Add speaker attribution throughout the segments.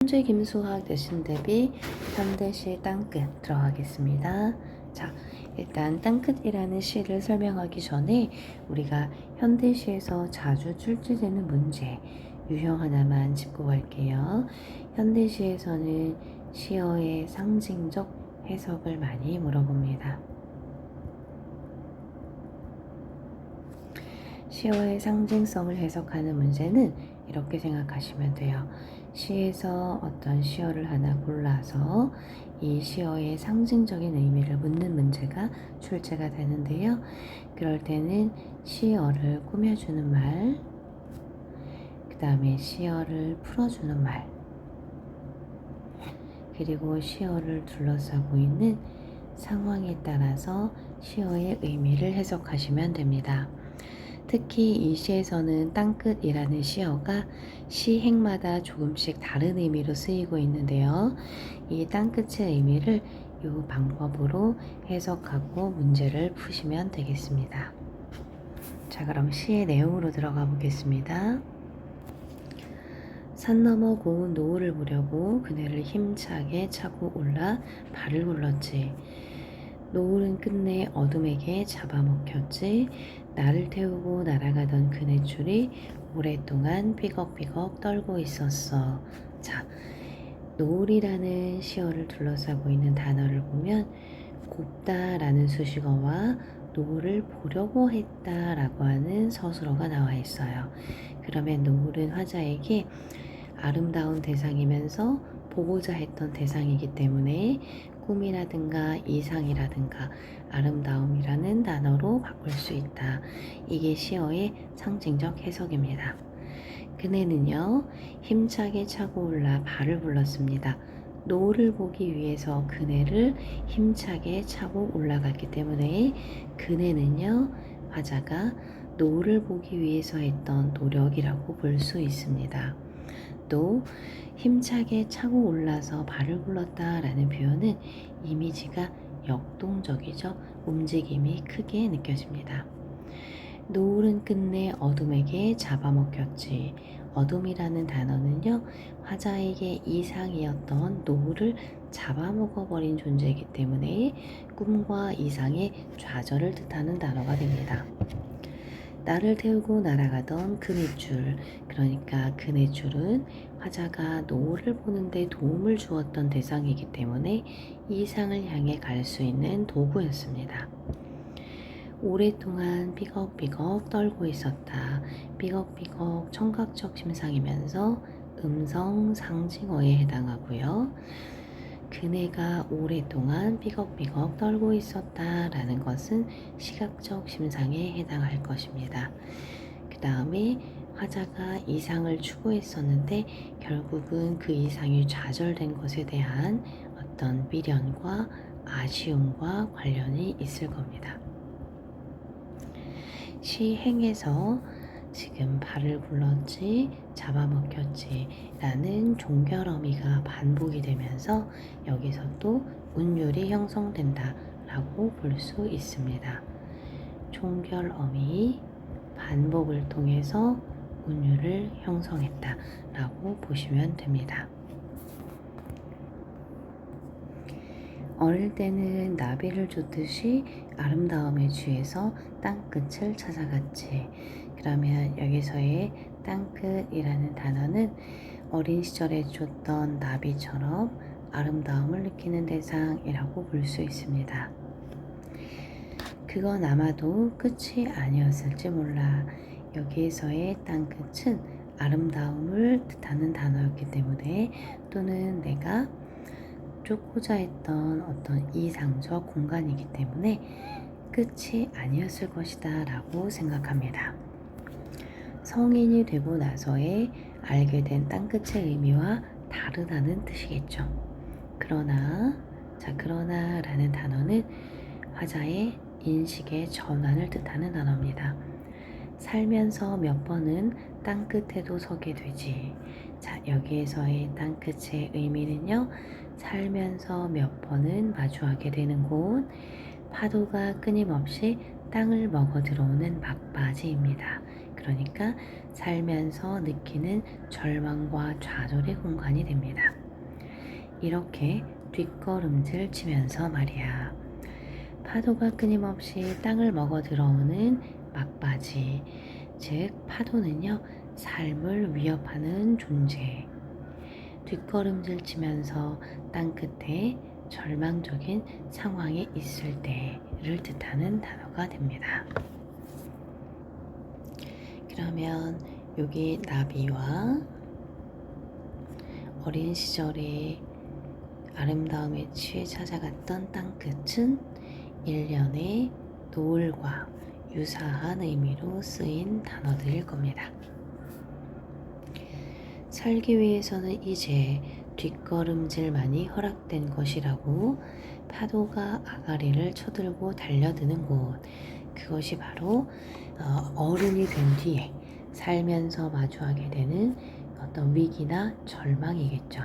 Speaker 1: 현재 김수학 대신 대비 현대시 땅끝 들어가겠습니다. 자, 일단 땅끝이라는 시를 설명하기 전에 우리가 현대시에서 자주 출제되는 문제 유형 하나만 짚고 갈게요. 현대시에서는 시어의 상징적 해석을 많이 물어봅니다. 시어의 상징성을 해석하는 문제는 이렇게 생각하시면 돼요. 시에서 어떤 시어를 하나 골라서 이 시어의 상징적인 의미를 묻는 문제가 출제가 되는데요. 그럴 때는 시어를 꾸며주는 말, 그 다음에 시어를 풀어주는 말, 그리고 시어를 둘러싸고 있는 상황에 따라서 시어의 의미를 해석하시면 됩니다. 특히 이 시에서는 땅끝이라는 시어가 시행마다 조금씩 다른 의미로 쓰이고 있는데요. 이 땅끝의 의미를 이 방법으로 해석하고 문제를 푸시면 되겠습니다. 자, 그럼 시의 내용으로 들어가 보겠습니다. 산 너머 고운 노을을 보려고 그네를 힘차게 차고 올라 발을 굴렀지. 노을은 끝내 어둠에게 잡아먹혔지. 나를 태우고 날아가던 그네줄이 오랫동안 삐걱삐걱 떨고 있었어. 자, 노을이라는 시어를 둘러싸고 있는 단어를 보면 곱다라는 수식어와 노을을 보려고 했다라고 하는 서술어가 나와 있어요. 그러면 노을은 화자에게 아름다운 대상이면서 보고자 했던 대상이기 때문에 꿈이라든가 이상이라든가 아름다움이라는 단어로 바꿀 수 있다. 이게 시어의 상징적 해석입니다. 그네는요, 힘차게 차고 올라 발을 불렀습니다. 노을을 보기 위해서 그네를 힘차게 차고 올라갔기 때문에 그네는요, 화자가 노을을 보기 위해서 했던 노력이라고 볼 수 있습니다. 또 힘차게 차고 올라서 발을 굴렀다 라는 표현은 이미지가 역동적이죠. 움직임이 크게 느껴집니다. 노을은 끝내 어둠에게 잡아먹혔지. 어둠이라는 단어는요, 화자에게 이상이었던 노을을 잡아먹어버린 존재이기 때문에 꿈과 이상의 좌절을 뜻하는 단어가 됩니다. 나를 태우고 날아가던 그네줄, 그러니까 그네줄은 화자가 노을을 보는데 도움을 주었던 대상이기 때문에 이상을 향해 갈 수 있는 도구였습니다. 오랫동안 삐걱삐걱 떨고 있었다. 삐걱삐걱 청각적 심상이면서 음성 상징어에 해당하고요. 그네가 오랫동안 삐걱삐걱 떨고 있었다 라는 것은 시각적 심상에 해당할 것입니다. 그 다음에 화자가 이상을 추구했었는데 결국은 그 이상이 좌절된 것에 대한 어떤 미련과 아쉬움과 관련이 있을 겁니다. 시행에서 지금 발을 굴렀지, 잡아먹혔지 라는 종결어미가 반복이 되면서 여기서 또 운율이 형성된다 라고 볼 수 있습니다. 종결어미 반복을 통해서 운율을 형성했다 라고 보시면 됩니다. 어릴 때는 나비를 쫓듯이 아름다움에 취해서 땅끝을 찾아갔지. 그러면 여기서의 땅끝이라는 단어는 어린 시절에 쫓던 나비처럼 아름다움을 느끼는 대상이라고 볼 수 있습니다. 그건 아마도 끝이 아니었을지 몰라. 여기에서의 땅끝은 아름다움을 뜻하는 단어였기 때문에 또는 내가 쫓고자 했던 어떤 이상적 공간이기 때문에 끝이 아니었을 것이다 라고 생각합니다. 성인이 되고 나서에 알게 된 땅끝의 의미와 다르다는 뜻이겠죠. 그러나 라는 단어는 화자의 인식의 전환을 뜻하는 단어입니다. 살면서 몇 번은 땅끝에도 서게 되지. 자, 여기에서의 땅끝의 의미는요, 살면서 몇 번은 마주하게 되는 곳, 파도가 끊임없이 땅을 먹어 들어오는 막바지입니다. 그러니까 살면서 느끼는 절망과 좌절의 공간이 됩니다. 이렇게 뒷걸음질 치면서 말이야. 파도가 끊임없이 땅을 먹어 들어오는 막바지, 즉 파도는요, 삶을 위협하는 존재. 뒷걸음질 치면서 땅끝에 절망적인 상황에 있을 때를 뜻하는 단어가 됩니다. 그러면 여기 나비와 어린 시절에 아름다움에 취해 찾아갔던 땅끝은 일련의 노을과 유사한 의미로 쓰인 단어들일 겁니다. 살기 위해서는 이제 뒷걸음질만이 허락된 것이라고 파도가 아가리를 쳐들고 달려드는 곳, 그것이 바로 어른이 된 뒤에 살면서 마주하게 되는 어떤 위기나 절망이겠죠.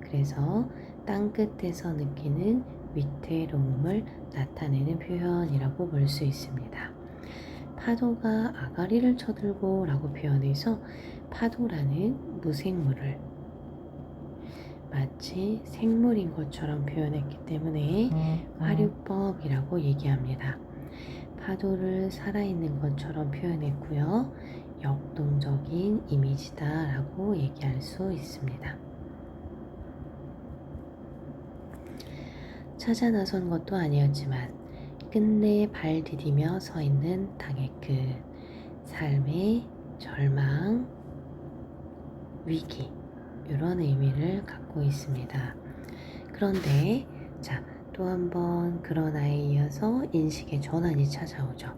Speaker 1: 그래서 땅끝에서 느끼는 위태로움을 나타내는 표현이라고 볼 수 있습니다. 파도가 아가리를 쳐들고 라고 표현해서 파도라는 무생물을 마치 생물인 것처럼 표현했기 때문에 화류법이라고 얘기합니다. 파도를 살아있는 것처럼 표현했고요. 역동적인 이미지다 라고 얘기할 수 있습니다. 찾아 나선 것도 아니었지만 끝내 발 디디며 서 있는 땅의 끝, 삶의 절망, 위기, 이런 의미를 갖고 있습니다. 그런데 또 한 번 그런 아이에 이어서 인식의 전환이 찾아오죠.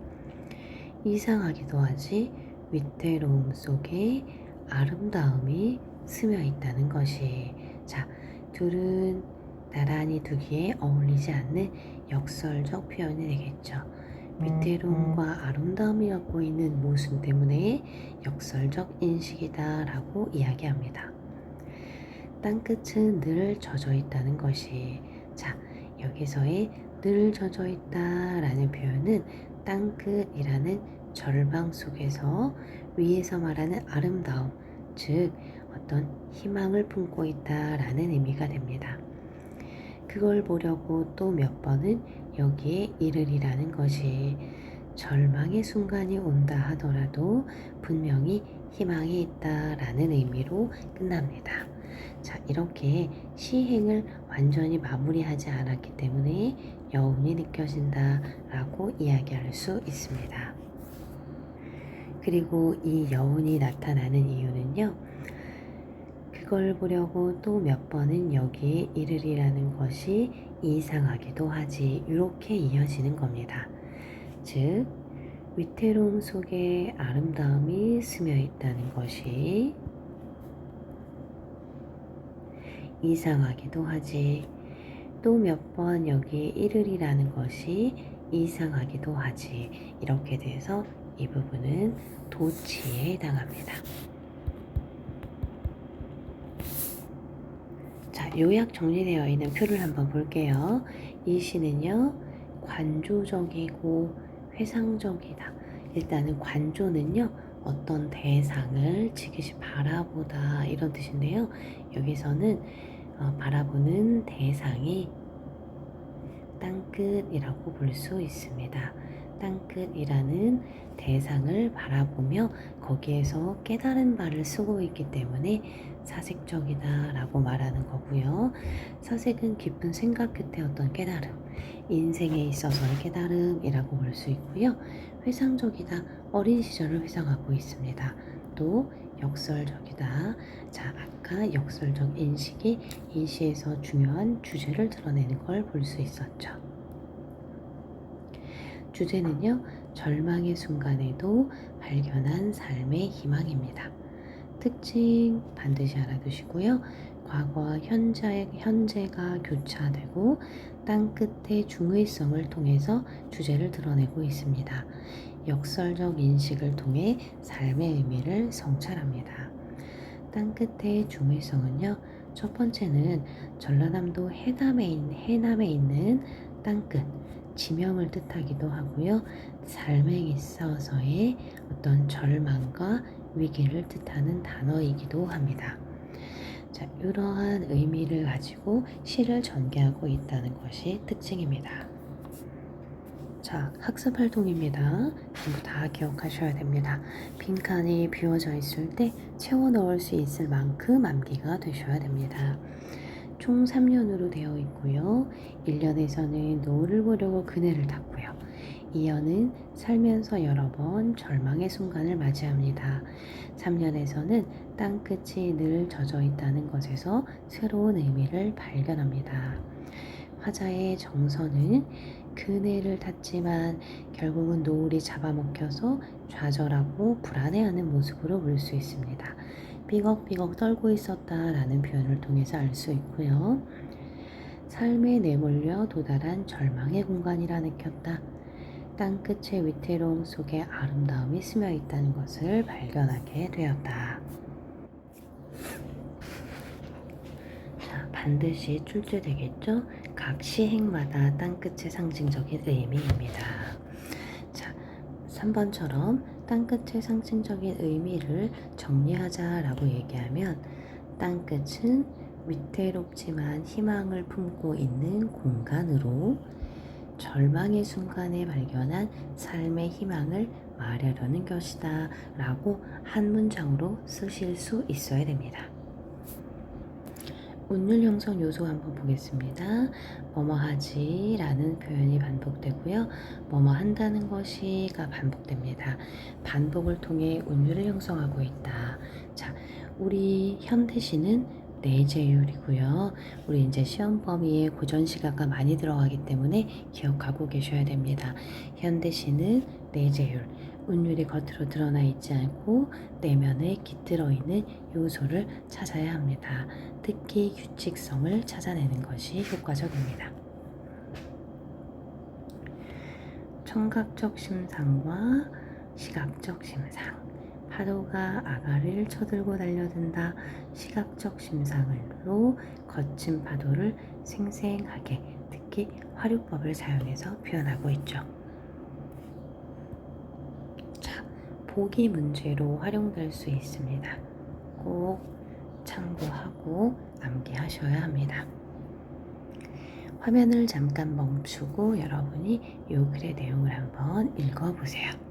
Speaker 1: 이상하기도 하지 위태로움 속에 아름다움이 스며 있다는 것이, 둘은 나란히 두기에 어울리지 않는 역설적 표현이 되겠죠. 위태로움과 아름다움이 갖고 있는 모순 때문에 역설적 인식이다 라고 이야기합니다. 땅끝은 늘 젖어 있다는 것이, 여기서의 늘 젖어 있다 라는 표현은 땅끝이라는 절망 속에서 위에서 말하는 아름다움, 즉 어떤 희망을 품고 있다 라는 의미가 됩니다. 그걸 보려고 또 몇 번은 여기에 이르리라는 것이, 절망의 순간이 온다 하더라도 분명히 희망이 있다라는 의미로 끝납니다. 이렇게 시행을 완전히 마무리하지 않았기 때문에 여운이 느껴진다라고 이야기할 수 있습니다. 그리고 이 여운이 나타나는 이유는요, 그걸 보려고 또 몇 번은 여기에 이르리라는 것이 이상하기도 하지, 이렇게 이어지는 겁니다. 즉 위태로움 속에 아름다움이 스며 있다는 것이 이상하기도 하지, 또 몇 번 여기에 이르리라는 것이 이상하기도 하지, 이렇게 돼서 이 부분은 도치에 해당합니다. 요약 정리되어 있는 표를 한번 볼게요. 이 시는요, 관조적이고 회상적이다. 일단은 관조는요, 어떤 대상을 지그시 바라보다 이런 뜻인데요. 여기서는 바라보는 대상이 땅끝이라고 볼 수 있습니다. 땅끝이라는 대상을 바라보며 거기에서 깨달은 바를 쓰고 있기 때문에 사색적이다 라고 말하는 거고요. 사색은 깊은 생각 끝에 어떤 깨달음, 인생에 있어서의 깨달음이라고 볼 수 있고요. 회상적이다, 어린 시절을 회상하고 있습니다. 또 역설적이다. 아까 역설적 인식이 이 시에서 중요한 주제를 드러내는 걸 볼 수 있었죠. 주제는요, 절망의 순간에도 발견한 삶의 희망입니다. 특징 반드시 알아두시고요. 과거와 현재가 교차되고 땅끝의 중의성을 통해서 주제를 드러내고 있습니다. 역설적 인식을 통해 삶의 의미를 성찰합니다. 땅끝의 중의성은요, 첫 번째는 전라남도 해남에 있는 땅끝, 지명을 뜻하기도 하고요. 삶에 있어서의 어떤 절망과 위기를 뜻하는 단어이기도 합니다. 자, 이러한 의미를 가지고 시를 전개하고 있다는 것이 특징입니다. 자, 학습 활동입니다. 전부 다 기억하셔야 됩니다. 빈칸이 비워져 있을 때 채워 넣을 수 있을 만큼 암기가 되셔야 됩니다. 총 3년으로 되어 있고요. 1년에서는 노을을 보려고 그네를 탔고요. 2년은 살면서 여러 번 절망의 순간을 맞이합니다. 3년에서는 땅끝이 늘 젖어 있다는 것에서 새로운 의미를 발견합니다. 화자의 정서는 그네를 탔지만 결국은 노을이 잡아먹혀서 좌절하고 불안해하는 모습으로 볼 수 있습니다. 삐걱삐걱 떨고 있었다라는 표현을 통해서 알 수 있고요. 삶에 내몰려 도달한 절망의 공간이라 느꼈다. 땅끝의 위태로움 속에 아름다움이 스며 있다는 것을 발견하게 되었다. 자, 반드시 출제되겠죠? 각 시행마다 땅끝의 상징적인 의미입니다. 자, 3번처럼 땅끝의 상징적인 의미를 정리하자라고 얘기하면 땅끝은 위태롭지만 희망을 품고 있는 공간으로 절망의 순간에 발견한 삶의 희망을 말하려는 것이다 라고 한 문장으로 쓰실 수 있어야 됩니다. 운율 형성 요소 한번 보겠습니다. 뭐뭐 하지 라는 표현이 반복되고요. 뭐뭐 한다는 것이가 반복됩니다. 반복을 통해 운율을 형성하고 있다. 자, 우리 현대시는 내재율이고요. 우리 이제 시험 범위에 고전 시가가 많이 들어가기 때문에 기억하고 계셔야 됩니다. 현대시는 내재율, 운율이 겉으로 드러나 있지 않고 내면에 깃들어 있는 요소를 찾아야 합니다. 특히 규칙성을 찾아내는 것이 효과적입니다. 청각적 심상과 시각적 심상. 파도가 아가를 쳐들고 달려든다. 시각적 심상으로 거친 파도를 생생하게, 특히 화류법을 사용해서 표현하고 있죠. 자, 보기 문제로 활용될 수 있습니다. 꼭 참고하고 암기하셔야 합니다. 화면을 잠깐 멈추고 여러분이 이 글의 내용을 한번 읽어보세요.